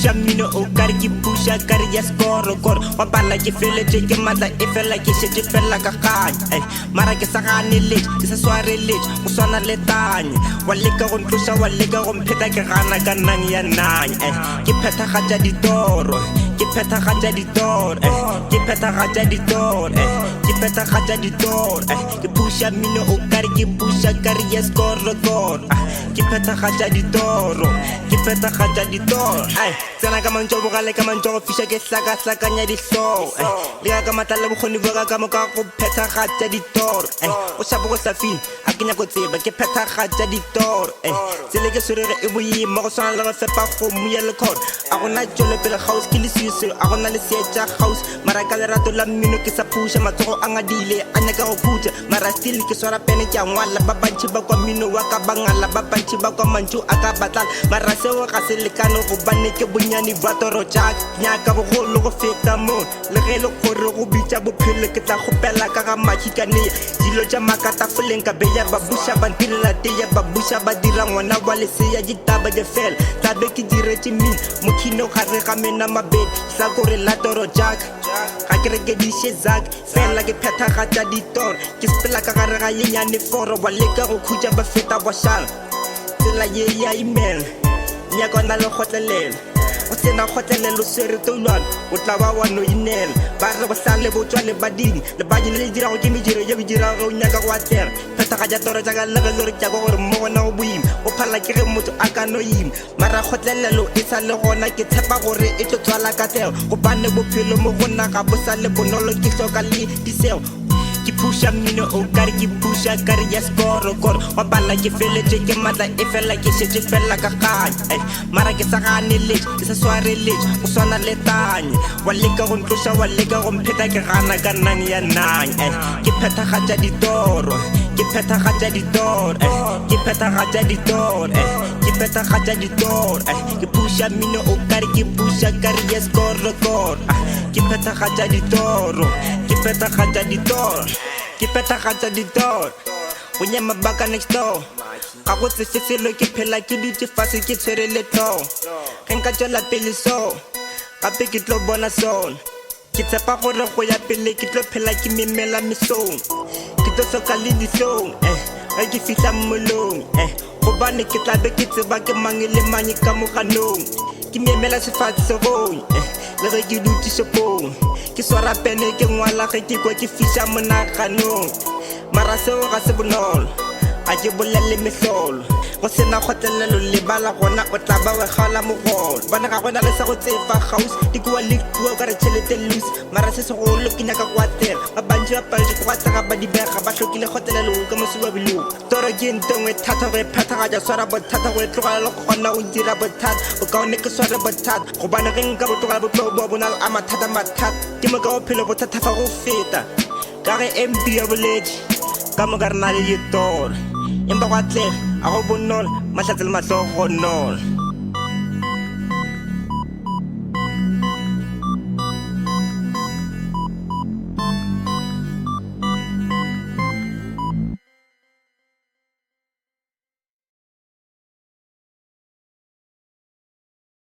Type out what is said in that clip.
pusha mino o kare ke pusha kare ya score wa bala ke feletse ke matla e fela ke shetse fela ka ganya mara ke sa gane le ke sa sware le go swana le tanye wa leka go ntlosa wa leka go mpheta ke gana ka nang ya nanya ke pheta ga ja ditoro ke pheta ga ja ditoro ke pheta ga ja ditoro ke pheta ga ja ditoro ke pusha mino o kare ke pusha kare ya score ke pheta ga ja ditoro ke pheta ga ja ditoro tsena ka mantso bogale ka mantso go fisha ke hlaka hlakanya dihlo le ka matla le bogoni boka ka mo ka go pheta ga ja ditoro o shapo go safini a kenya go tseba ke pheta ga ja ditoro tsele ke sorere e boyima go swana le go fepa go muya le khona a gona jole pele house ke le sise a gona le seetsa house mara ka le rato la mmino ke sa pusha matsogo a ngadile a nyaka go khutsa mara still ke swara pene ke ngwala ba bantshi ba kwa mmino wa ka bangala ba bantshi ba kwa mantšu a ka batla mara seo ga se lekane go bane ke bonyane ba toro jack nyaka bogolo go feta mo le ge le gore go bitsa bophelo ke tla gopela ka ga makikane dilo tša makata foleng ka beya ba busha ba ntirela teya ba busha ba dira ngwana wa lesea ditaba di fela tlabe ke diretse min mokhino gare ga mena mabedi sa gore la toro jack ga ke reke dishe zak fela ke phethagata ditoro ke spela ka gare ga yenyane foro wa leka go khutsa ba feta wa shala tsela ye ya email nyaka na le khotlelela o sena khotlelelo sere tolwana o tla ba wa no inela ba re ba sale bo tswa le bading le bading le dira go ke mediro ye dira go nyaka go atela phetaga ja toro jaaka le le re tja go gore mo gona go boima o phala ke ge motho a ka no ima mara khotlelelo e sa le gona ke tshepa gore e tlo tswala ka teo go bane bophelo mo gona ga bo sa le bonolo ke hloka le diseo ke pusha mino o kare ke pusha kare ya score wa bala ke feletse ke matla e fela ke shetse fela ka ganya mara ke sa gane le ke sa sware le go swana le tanye wa leka go ntlosa wa leka go mpheta ke gana ka nang ya nanya ke pheta ga ja ditoro ke pheta ga ja ditoro ke pheta ga ja ditoro ke pheta ga ja ditoro ke pusha mino o kare ke pusha kare ya score ke pheta ga ja ditoro ke pheta ga ja ditoro ke pheta ga ja ditoro o nya mabaka next door ga go tse selo ke phela ke dutse fase ke tshwere le tlo ge nka tswela pele so gape ke tlo bona sona ke tshepa gore go ya pele ke tlo phela ke memela mesong ke tlo soka le dihlong ge ke fihla mmolong gobane ke tlabe ke tseba ke mang le mang ka moganong ke memela sefatsegong le ge ke dutse shopong ke swara pene ke ngwala ge ke kwa ke fihla monaganong mara seo ga se bonolo a ke bolele mehlolo go sena khotlelelo le bala gona o tla ba we khala mogolo bana ga gona le sa go tsefa house di kwa le kwa ka re tšhelete loose mara se se go lo kina ka kwa tela ba bantši ba paletse kwa tla ba di bega ba hlokile khotlelelo ka mosi wa bilu toro ke ntongwe thata go pheta ga ja swara bothata go tlogala le gona o dira bothata o ka one ke swara bothata go bana ge nka botlogala botlo bo bona a mathata ke mo ka go phelo bothata fa go feta ka ge MP ya boledi ka mo ka re na le ditoro empa kwa tle a go bonolo mahlatsele mahlo go nolo